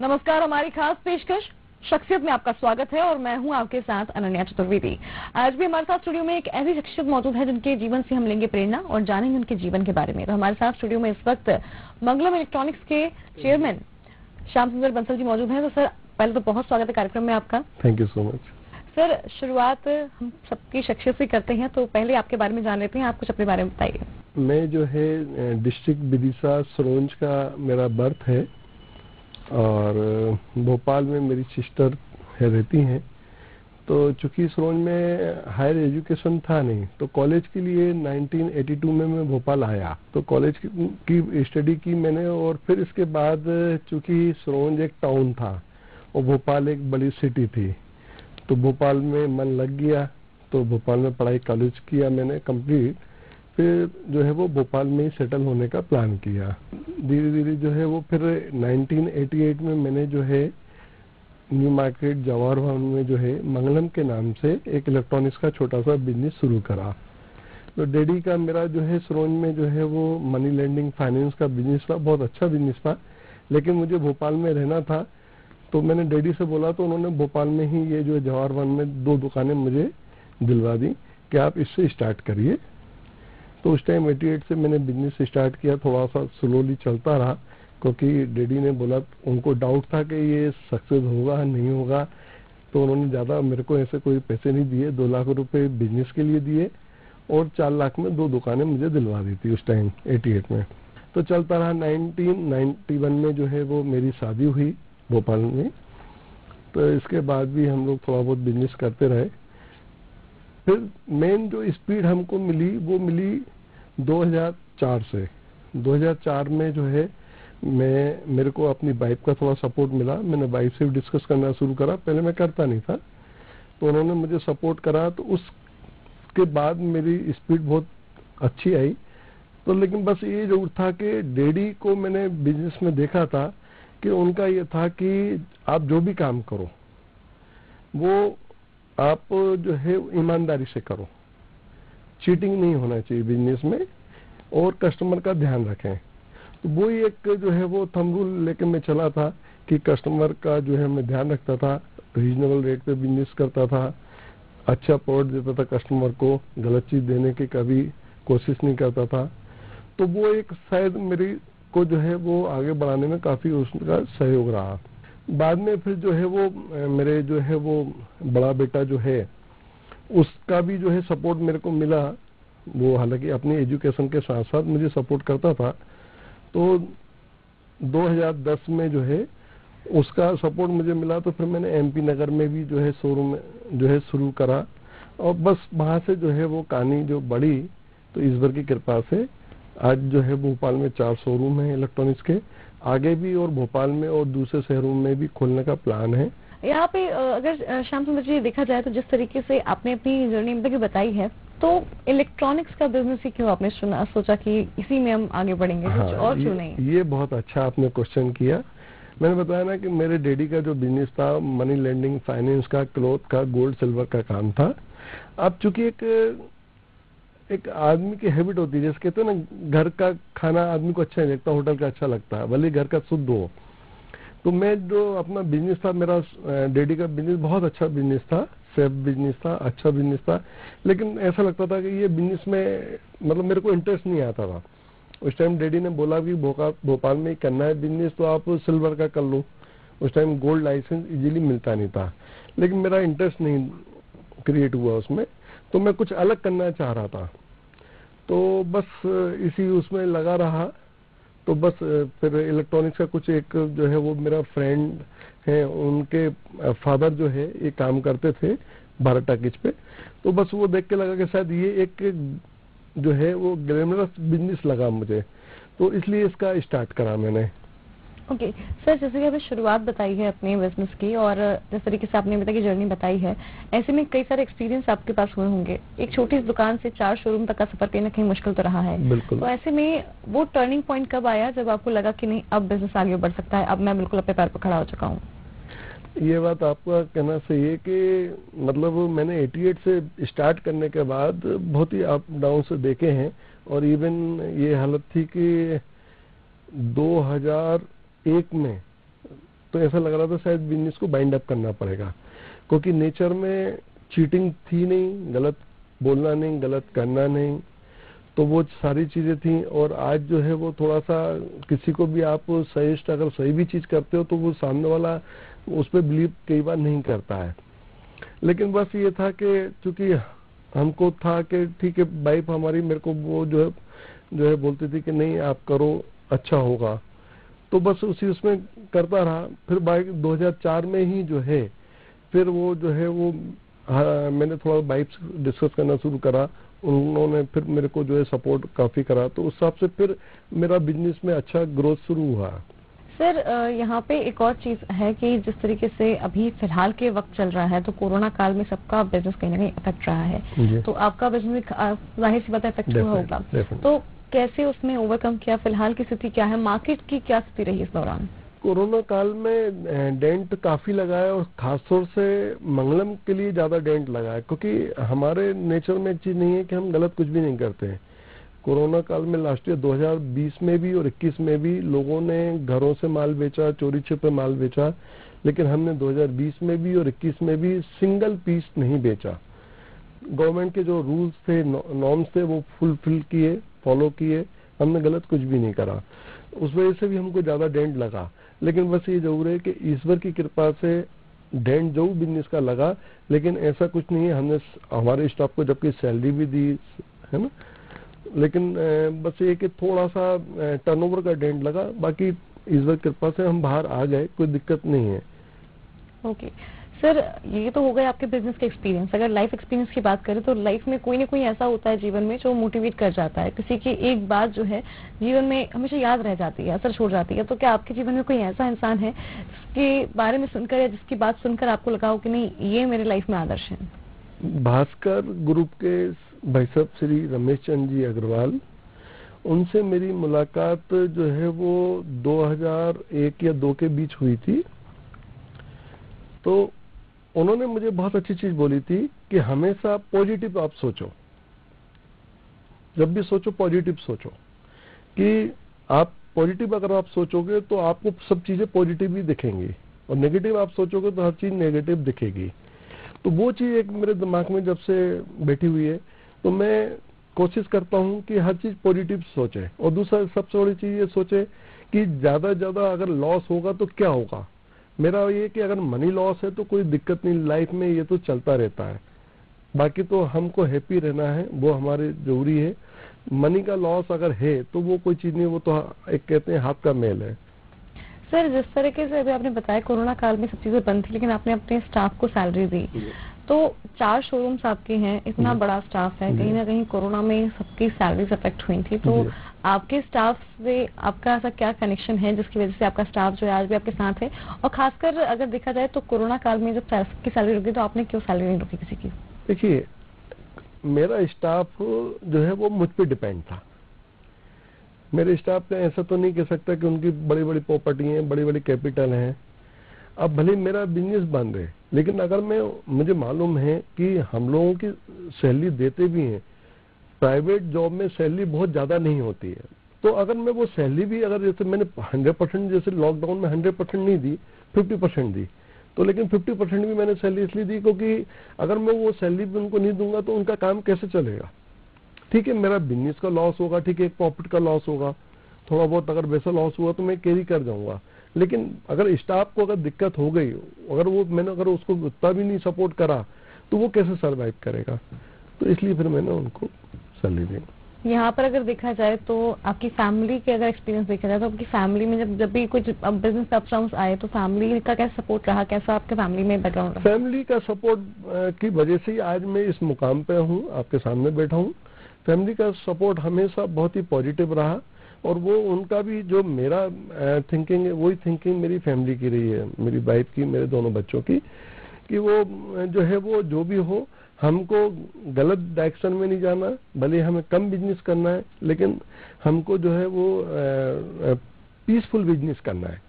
नमस्कार, हमारी खास पेशकश शख्सियत में आपका स्वागत है और मैं हूं आपके साथ अनन्या चतुर्वेदी। आज भी हमारे साथ स्टूडियो में एक ऐसी शख्सियत मौजूद है जिनके जीवन से हम लेंगे प्रेरणा और जानेंगे उनके जीवन के बारे में। तो हमारे साथ स्टूडियो में इस वक्त मंगलम इलेक्ट्रॉनिक्स के चेयरमैन श्याम सुंदर बंसल जी मौजूद हैं। तो सर, पहले तो बहुत स्वागत है कार्यक्रम में आपका। Thank you so much. Sir, शुरुआत हम सबकी शख्सियत से करते हैं, तो पहले आपके बारे में जान लेते हैं। आप कुछ अपने बारे में बताइए। मैं जो है डिस्ट्रिक्ट विदिशा सरोंज का मेरा बर्थ है और भोपाल में मेरी सिस्टर रहती हैं। तो चूंकि सरोंज में हायर एजुकेशन था नहीं, तो कॉलेज के लिए 1982 में मैं भोपाल आया। तो कॉलेज की स्टडी की मैंने और फिर इसके बाद चूंकि सरोंज एक टाउन था और भोपाल एक बड़ी सिटी थी, तो भोपाल में मन लग गया। तो भोपाल में पढ़ाई कॉलेज किया मैंने कंप्लीट। फिर जो है वो भोपाल में ही सेटल होने का प्लान किया। धीरे धीरे जो है वो फिर 1988 में मैंने जो है न्यू मार्केट जवाहर भवन में जो है मंगलम के नाम से एक इलेक्ट्रॉनिक्स का छोटा सा बिजनेस शुरू करा। तो डैडी का मेरा जो है सरोंज में जो है वो मनी लेंडिंग फाइनेंस का बिजनेस था, बहुत अच्छा बिजनेस था। लेकिन मुझे भोपाल में रहना था, तो मैंने डैडी से बोला, तो उन्होंने भोपाल में ही ये जो जवाहर भवन में 2 दुकानें मुझे दिलवा दी कि आप इससे स्टार्ट करिए। तो उस टाइम 88 से मैंने बिजनेस स्टार्ट किया। थोड़ा सा स्लोली चलता रहा क्योंकि डैडी ने बोला, उनको डाउट था कि ये सक्सेस होगा नहीं होगा। तो उन्होंने ज़्यादा मेरे को ऐसे कोई पैसे नहीं दिए, 2 लाख रुपए बिजनेस के लिए दिए और 4 लाख में 2 दुकानें मुझे दिलवा दी थी उस टाइम 88 में। तो चलता रहा। 1991 में जो है वो मेरी शादी हुई भोपाल में। तो इसके बाद भी हम लोग थोड़ा बहुत बिजनेस करते रहे। फिर मेन जो स्पीड हमको मिली वो मिली 2004 से। 2004 में जो है मेरे को अपनी वाइफ का थोड़ा सपोर्ट मिला। मैंने वाइफ से डिस्कस करना शुरू करा, पहले मैं करता नहीं था, तो उन्होंने मुझे सपोर्ट करा। तो उसके बाद मेरी स्पीड बहुत अच्छी आई। तो लेकिन बस ये जरूर था कि डैडी को मैंने बिजनेस में देखा था कि उनका ये था कि आप जो भी काम करो वो आप जो है ईमानदारी से करो, चीटिंग नहीं होना चाहिए बिजनेस में, और कस्टमर का ध्यान रखें। तो वो एक जो है वो थंब रूल लेके मैं चला था कि कस्टमर का जो है मैं ध्यान रखता था, रीजनेबल रेट पे बिजनेस करता था, अच्छा प्रोडक्ट देता था कस्टमर को, गलत चीज देने की कभी कोशिश नहीं करता था। तो वो एक शायद मेरी को जो है वो आगे बढ़ाने में काफी उसका सहयोग रहा। बाद में फिर जो है वो मेरे जो है वो बड़ा बेटा जो है उसका भी जो है सपोर्ट मेरे को मिला। वो हालांकि अपनी एजुकेशन के साथ साथ मुझे सपोर्ट करता था। तो 2010 में जो है उसका सपोर्ट मुझे मिला। तो फिर मैंने MP नगर में भी जो है शोरूम जो है शुरू करा और बस वहां से जो है वो कहानी जो बढ़ी। तो ईश्वर की कृपा से आज जो है भोपाल में 4 शोरूम है इलेक्ट्रॉनिक्स के, आगे भी और भोपाल में और दूसरे शहरों में भी खोलने का प्लान है। यहाँ पे अगर श्याम सुंदर जी देखा जाए तो जिस तरीके से आपने अपनी जर्नी में बताई है, तो इलेक्ट्रॉनिक्स का बिजनेस ही क्यों आपने सोचा कि इसी में हम आगे बढ़ेंगे? हाँ, कुछ और क्यों नहीं? ये बहुत अच्छा आपने क्वेश्चन किया। मैंने बताया ना कि मेरे डैडी का जो बिजनेस था मनी लेंडिंग फाइनेंस का, क्लॉथ का, गोल्ड सिल्वर का काम था। अब चूंकि एक आदमी की हैबिट होती है, जैसे कहते हैं ना, घर का खाना आदमी को अच्छा नहीं लगता, होटल का अच्छा लगता है, भले घर का शुद्ध हो। तो मैं जो अपना बिजनेस था, मेरा डैडी का बिजनेस बहुत अच्छा बिजनेस था, सेफ बिजनेस था, अच्छा बिजनेस था। लेकिन ऐसा लगता था कि ये बिजनेस में मतलब मेरे को इंटरेस्ट नहीं आता था। उस टाइम डैडी ने बोला कि भोपाल में करना है बिजनेस तो आप सिल्वर का कर लो। उस टाइम गोल्ड लाइसेंस इजीली मिलता नहीं था, लेकिन मेरा इंटरेस्ट नहीं क्रिएट हुआ उसमें। तो मैं कुछ अलग करना चाह रहा था, तो बस इसी उसमें लगा रहा। तो बस फिर इलेक्ट्रॉनिक्स का कुछ एक जो है वो मेरा फ्रेंड है, उनके फादर जो है ये काम करते थे भारत टाकीज पे। तो बस वो देख के लगा कि शायद ये एक जो है वो ग्लैमरस बिजनेस लगा मुझे, तो इसलिए इसका स्टार्ट करा मैंने। ओके सर, जैसे कि आपने शुरुआत बताई है अपने बिजनेस की और जिस तरीके से आपने बताया कि जर्नी बताई है, ऐसे में कई सारे एक्सपीरियंस आपके पास हुए होंगे। एक छोटी सी दुकान से 4 शोरूम तक का सफर कहीं ना कहीं मुश्किल तो रहा है। बिल्कुल। तो ऐसे में वो टर्निंग पॉइंट कब आया जब आपको लगा कि नहीं, अब बिजनेस आगे बढ़ सकता है, अब मैं बिल्कुल अपने पैर पर खड़ा हो चुका हूँ? ये बात आपका कहना सही है कि मतलब मैंने 88 से स्टार्ट करने के बाद बहुत ही अप डाउन से देखे हैं, और इवन ये हालत थी कि 2001 में तो ऐसा लग रहा था शायद बिजनेस को बाइंड अप करना पड़ेगा, क्योंकि नेचर में चीटिंग थी नहीं, गलत बोलना नहीं, गलत करना नहीं, तो वो सारी चीजें थी। और आज जो है वो थोड़ा सा किसी को भी आप सजेस्ट अगर सही भी चीज करते हो तो वो सामने वाला उस पर बिलीव कई बार नहीं करता है। लेकिन बस ये था कि चूंकि हमको था कि ठीक है, वाइफ हमारी मेरे को वो जो है बोलती थी कि नहीं आप करो, अच्छा होगा, तो बस उसी उसमें करता रहा। फिर 2004 में ही जो है फिर वो जो है वो मैंने थोड़ा वाइफ से डिस्कस करना शुरू करा, उन्होंने फिर मेरे को जो है सपोर्ट काफी करा, तो उस हिसाब से फिर मेरा बिजनेस में अच्छा ग्रोथ शुरू हुआ। सर यहाँ पे एक और चीज है कि जिस तरीके से अभी फिलहाल के वक्त चल रहा है, तो कोरोना काल में सबका बिजनेस कहीं ना कहीं इफेक्ट रहा है, तो आपका बिजनेस जाहिर सी बात है इफेक्ट हुआ होगा, तो कैसे उसमें ओवरकम किया? फिलहाल की स्थिति क्या है, मार्केट की क्या स्थिति रही इस दौरान? कोरोना काल में डेंट काफी लगा है, और खासतौर से मंगलम के लिए ज्यादा डेंट लगा है, क्योंकि हमारे नेचर में एक चीज नहीं है कि हम गलत कुछ भी नहीं करते हैं। कोरोना काल में लास्ट ईयर 2020 में भी और 21 में भी लोगों ने घरों से माल बेचा, चोरी छिपे माल बेचा, लेकिन हमने 2020 में भी और 21 में भी सिंगल पीस नहीं बेचा। गवर्नमेंट के जो रूल्स थे, नॉर्म्स थे, वो फुलफिल किए, फॉलो किए, हमने गलत कुछ भी नहीं करा। उस वजह से भी हमको ज्यादा डेंट लगा, लेकिन बस ये जरूर है कि ईश्वर की कृपा से डेंट जो बिजनेस का लगा, लेकिन ऐसा कुछ नहीं है, हमने हमारे स्टाफ को जबकि सैलरी भी दी है ना, लेकिन बस ये कि थोड़ा सा टर्नओवर का डेंट लगा, बाकी ईश्वर की कृपा से हम बाहर आ गए, कोई दिक्कत नहीं है। ओके सर, ये तो हो गए आपके बिजनेस के एक्सपीरियंस। अगर लाइफ एक्सपीरियंस की बात करें तो लाइफ में कोई ना कोई ऐसा होता है जीवन में जो मोटिवेट कर जाता है, किसी की एक बात जो है जीवन में हमेशा याद रह जाती है, असर छोड़ जाती है। तो क्या आपके जीवन में कोई ऐसा इंसान है जिसके बारे में सुनकर या जिसकी बात सुनकर आपको लगा हो कि नहीं ये मेरे लाइफ में आदर्श है? भास्कर ग्रुप के भाई साहब श्री रमेश चंद्र जी अग्रवाल, उनसे मेरी मुलाकात जो है वो 2001 या 2 के बीच हुई थी। तो उन्होंने मुझे बहुत अच्छी चीज बोली थी कि हमेशा पॉजिटिव आप सोचो, जब भी सोचो पॉजिटिव सोचो, कि आप पॉजिटिव अगर आप सोचोगे तो आपको सब चीजें पॉजिटिव ही दिखेंगी, और नेगेटिव आप सोचोगे तो हर चीज नेगेटिव दिखेगी। तो वो चीज एक मेरे दिमाग में जब से बैठी हुई है, तो मैं कोशिश करता हूं कि हर चीज पॉजिटिव सोचे। और दूसरा सबसे बड़ी चीज ये सोचे कि ज्यादा ज्यादा अगर लॉस होगा तो क्या होगा। मेरा ये कि अगर मनी लॉस है तो कोई दिक्कत नहीं, लाइफ में ये तो चलता रहता है, बाकी तो हमको हैप्पी रहना है, वो हमारे जरूरी है। मनी का लॉस अगर है तो वो कोई चीज नहीं, वो तो एक कहते हैं हाथ का मेल है। सर, जिस तरीके से अभी आपने बताया कोरोना काल में सब चीजें बंद थी, लेकिन आपने अपने स्टाफ को सैलरी दी, तो 4 शोरूम्स आपके हैं, इतना बड़ा स्टाफ है, कहीं ना कहीं कोरोना में सबकी सैलरीज अफेक्ट हुई थी, तो आपके स्टाफ से आपका ऐसा क्या कनेक्शन है जिसकी वजह से आपका स्टाफ जो है आज भी आपके साथ है? और खासकर अगर देखा जाए तो कोरोना काल में जब सबकी सैलरी रुकी तो आपने क्यों सैलरी नहीं रुकी किसी की? देखिए, मेरा स्टाफ जो है वो मुझ पर डिपेंड था। मेरे स्टाफ ने ऐसा तो नहीं कह सकता कि उनकी बड़ी बड़ी प्रॉपर्टी है, बड़ी बड़ी कैपिटल है। अब भले मेरा बिजनेस बंद है, लेकिन अगर मुझे मालूम है कि हम लोगों की सैलरी देते भी हैं, प्राइवेट जॉब में सैलरी बहुत ज्यादा नहीं होती है, तो अगर मैं वो सैलरी भी अगर जैसे मैंने 100%, जैसे लॉकडाउन में 100% नहीं दी, 50% दी, तो लेकिन 50% भी मैंने सैलरी इसलिए दी क्योंकि अगर मैं वो सैलरी भी उनको नहीं दूंगा तो उनका काम कैसे चलेगा। ठीक है, मेरा बिजनेस का लॉस होगा, ठीक है, एक प्रॉफिट का लॉस होगा, थोड़ा बहुत अगर वैसा लॉस हुआ तो मैं कैरी कर जाऊंगा, लेकिन अगर स्टाफ को अगर दिक्कत हो गई, मैंने अगर उसको उतना भी नहीं सपोर्ट करा तो वो कैसे सर्वाइव करेगा। तो इसलिए फिर मैंने उनको सैलरी दी। यहाँ पर अगर देखा जाए तो आपकी फैमिली के अगर एक्सपीरियंस देखा जाए तो आपकी फैमिली में जब भी कुछ बिजनेस अप्स डाउन्स आए तो फैमिली का कैसा सपोर्ट रहा, कैसा आपके फैमिली में बैकग्राउंड रहा? फैमिली का सपोर्ट की वजह से ही आज मैं इस मुकाम पे हूँ, आपके सामने बैठा हूँ। फैमिली का सपोर्ट हमेशा बहुत ही पॉजिटिव रहा, और वो उनका भी जो मेरा थिंकिंग है वही थिंकिंग मेरी फैमिली की रही है, मेरी वाइफ की, मेरे दोनों बच्चों की, कि वो जो है वो जो भी हो, हमको गलत डायरेक्शन में नहीं जाना, भले हमें कम बिजनेस करना है, लेकिन हमको जो है वो पीसफुल बिजनेस करना है,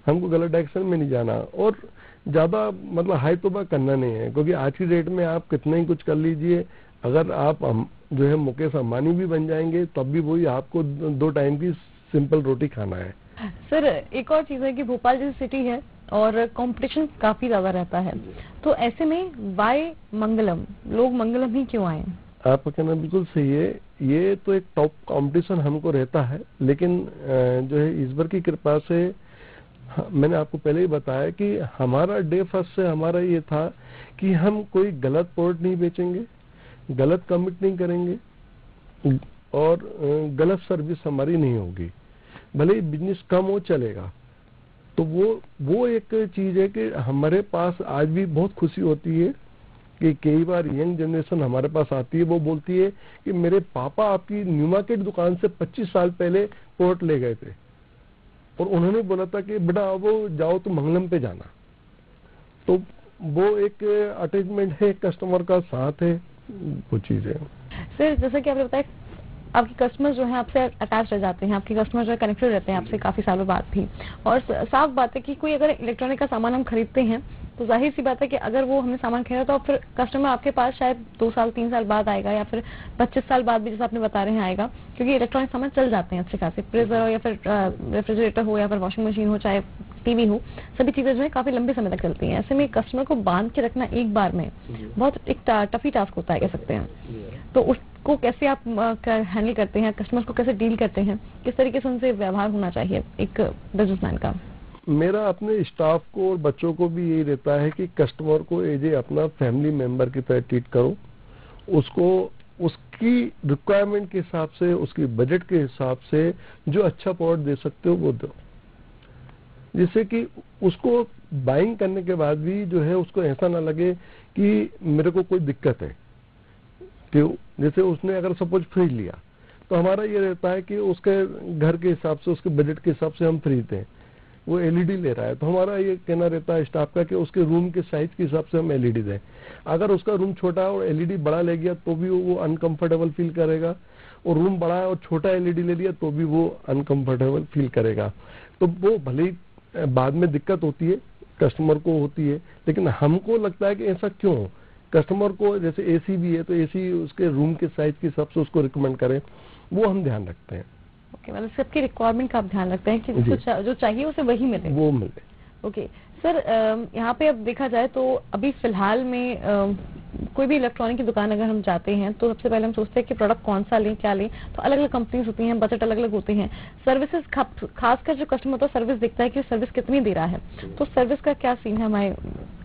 हमको गलत डायरेक्शन में नहीं जाना, और ज्यादा मतलब हाई तोबा करना नहीं है, क्योंकि आज की डेट में आप कितना ही कुछ कर लीजिए, अगर आप जो है मुकेश अंबानी भी बन जाएंगे तब भी वही आपको 2 टाइम की सिंपल रोटी खाना है। सर, एक और चीज है कि भोपाल जैसी सिटी है और कंपटीशन काफी ज्यादा रहता है, तो ऐसे में वाई मंगलम, लोग मंगलम ही क्यों आए? आपका कहना बिल्कुल सही है। ये तो एक टॉप कंपटीशन हमको रहता है, लेकिन जो है ईश्वर की कृपा से मैंने आपको पहले ही बताया कि हमारा डे फर्स्ट से हमारा ये था कि हम कोई गलत प्रोडक्ट नहीं बेचेंगे, गलत कमिट नहीं करेंगे और गलत सर्विस हमारी नहीं होगी। भले ही बिजनेस कम हो चलेगा। तो वो एक चीज है कि हमारे पास आज भी बहुत खुशी होती है कि कई बार यंग जनरेशन हमारे पास आती है, वो बोलती है कि मेरे पापा आपकी न्यू मार्केट दुकान से 25 साल पहले प्रोडक्ट ले गए थे और उन्होंने बोला था कि बेटा वो जाओ तो मंगलम पे जाना। तो वो एक अटैचमेंट है, कस्टमर का साथ है, वो चीज है। सर जैसा कि आपने बताया, आपके कस्टमर जो है आपसे अटैच रह जाते हैं, आपके कस्टमर जो है कनेक्टेड रहते हैं आपसे काफी सालों बाद भी। और साफ बात है कि कोई अगर इलेक्ट्रॉनिक का सामान हम खरीदते हैं तो जाहिर सी बात है कि अगर वो हमने सामान खरीदा तो फिर कस्टमर आपके पास शायद 2 साल 3 साल बाद आएगा या फिर 25 साल बाद भी, जैसे आपने बता रहे हैं, आएगा, क्योंकि इलेक्ट्रॉनिक सामान चल जाते हैं अच्छे खासे। फ्रीजर हो या फिर रेफ्रिजरेटर हो या फिर वॉशिंग मशीन हो, चाहे टीवी हो, सभी चीजें जो है काफी लंबे समय तक चलती हैं। ऐसे में कस्टमर को बांध के रखना एक बार में बहुत एक टफी टास्क होता है, कह सकते हैं। तो उसको कैसे आप हैंडल करते हैं, कस्टमर को कैसे डील करते हैं, किस तरीके से उनसे व्यवहार होना चाहिए एक बिजनेसमैन का? मेरा अपने स्टाफ को और बच्चों को भी यही रहता है कि कस्टमर को एज ए अपना फैमिली मेंबर की तरह ट्रीट करो। उसको उसकी रिक्वायरमेंट के हिसाब से, उसकी बजट के हिसाब से जो अच्छा प्रोडक्ट दे सकते हो वो दो, जिससे कि उसको बाइंग करने के बाद भी जो है उसको ऐसा ना लगे कि मेरे को कोई दिक्कत है। कि जैसे उसने अगर सपोज फ्रिज लिया तो हमारा ये रहता है कि उसके घर के हिसाब से, उसके बजट के हिसाब से हम फ्रिज दें। वो एलईडी ले रहा है तो हमारा ये कहना रहता है स्टाफ का कि उसके रूम के साइज के हिसाब से हम एलईडी दें। अगर उसका रूम छोटा है और एलईडी बड़ा ले गया तो भी वो अनकंफर्टेबल फील करेगा, और रूम बड़ा है और छोटा एलईडी ले लिया तो भी वो अनकंफर्टेबल फील करेगा। तो वो भले ही बाद में दिक्कत होती है, कस्टमर को होती है, लेकिन हमको लगता है कि ऐसा क्यों हो। कस्टमर को जैसे एसी भी है तो एसी उसके रूम के साइज के हिसाब से उसको रिकमेंड करें, वो हम ध्यान रखते हैं। ओके, मतलब सबकी रिक्वायरमेंट का आप ध्यान रखते हैं कि जो चाहिए उसे वही मिले, वो मिले। ओके सर, यहाँ पे अब देखा जाए तो अभी फिलहाल में कोई भी इलेक्ट्रॉनिक की दुकान अगर हम जाते हैं तो सबसे पहले हम सोचते हैं कि प्रोडक्ट कौन सा लें, क्या लें। तो अलग अलग कंपनीज होती हैं, बजट अलग अलग होते हैं। सर्विसेज, खासकर जो कस्टमर होता है सर्विस देखता है कि सर्विस कितनी दे रहा है। तो सर्विस का क्या सीन है हमारे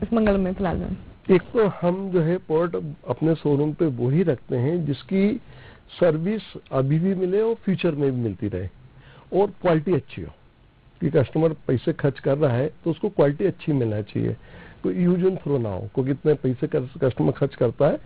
इस मंगलम में फिलहाल में? एक तो हम जो है प्रोडक्ट अपने शोरूम पे वो ही रखते हैं जिसकी सर्विस अभी भी मिले और फ्यूचर में भी मिलती रहे और क्वालिटी अच्छी हो। कि कस्टमर पैसे खर्च कर रहा है तो उसको क्वालिटी अच्छी मिलना चाहिए, कोई यूज एंड थ्रो ना हो। क्योंकि इतने पैसे कस्टमर खर्च करता है